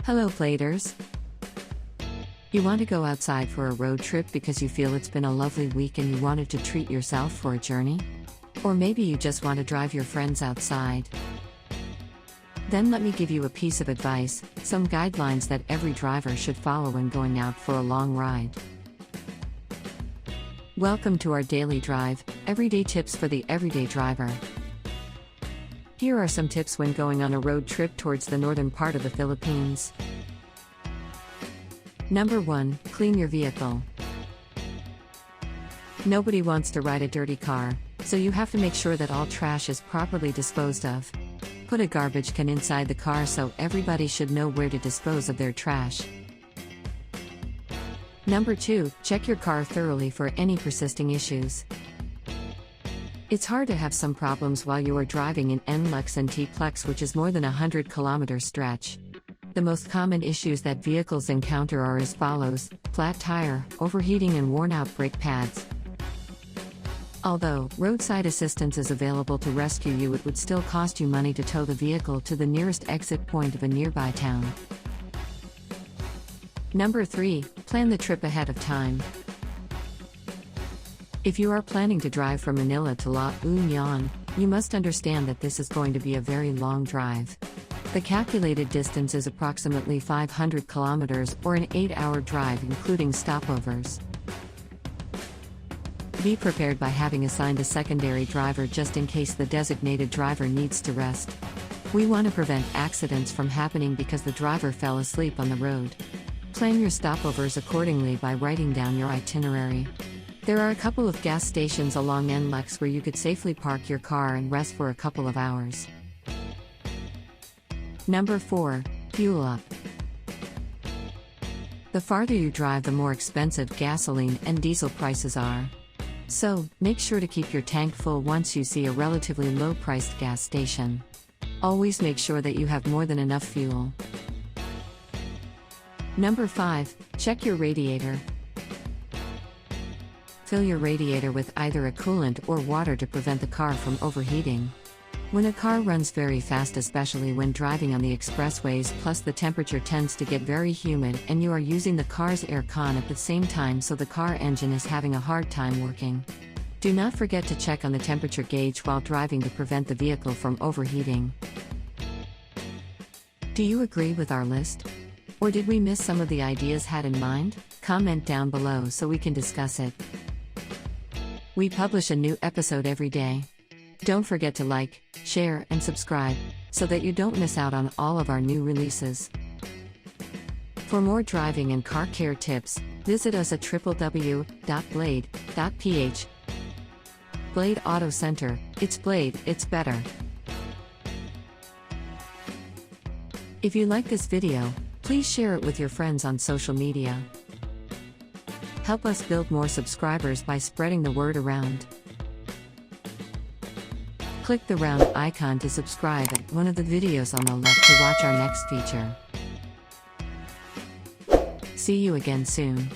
Hello Platers! You want to go outside for a road trip because you feel it's been a lovely week and you wanted to treat yourself for a journey? Or maybe you just want to drive your friends outside. Then let me give you a piece of advice, some guidelines that every driver should follow when going out for a long ride. Welcome to our daily drive, everyday tips for the everyday driver. Here are some tips when going on a road trip towards the northern part of the Philippines. Number 1. Clean your vehicle. Nobody wants to ride a dirty car, so you have to make sure that all trash is properly disposed of. Put a garbage can inside the car so everybody should know where to dispose of their trash. Number 2. Check your car thoroughly for any persisting issues. It's hard to have some problems while you are driving in NLEX and TPLEX, which is more than a 100-kilometer stretch. The most common issues that vehicles encounter are as follows: flat tire, overheating and worn-out brake pads. Although roadside assistance is available to rescue you, it would still cost you money to tow the vehicle to the nearest exit point of a nearby town. Number 3. Plan the trip ahead of time. If you are planning to drive from Manila to La Union, you must understand that this is going to be a very long drive. The calculated distance is approximately 500 kilometers or an 8-hour drive including stopovers. Be prepared by having assigned a secondary driver just in case the designated driver needs to rest. We want to prevent accidents from happening because the driver fell asleep on the road. Plan your stopovers accordingly by writing down your itinerary. There are a couple of gas stations along NLEX where you could safely park your car and rest for a couple of hours. Number 4. Fuel up. The farther you drive, the more expensive gasoline and diesel prices are. So, make sure to keep your tank full once you see a relatively low-priced gas station. Always make sure that you have more than enough fuel. Number 5. Check your radiator. Fill your radiator with either a coolant or water to prevent the car from overheating. When a car runs very fast, especially when driving on the expressways, plus the temperature tends to get very humid and you are using the car's air con at the same time, so the car engine is having a hard time working. Do not forget to check on the temperature gauge while driving to prevent the vehicle from overheating. Do you agree with our list? Or did we miss some of the ideas had in mind? Comment down below so we can discuss it. We publish a new episode every day. Don't forget to like, share, and subscribe, so that you don't miss out on all of our new releases. For more driving and car care tips, visit us at www.blade.ph. Blade Auto Center, it's Blade, it's better. If you like this video, please share it with your friends on social media. Help us build more subscribers by spreading the word around. Click the round icon to subscribe at one of the videos on the left to watch our next feature. See you again soon.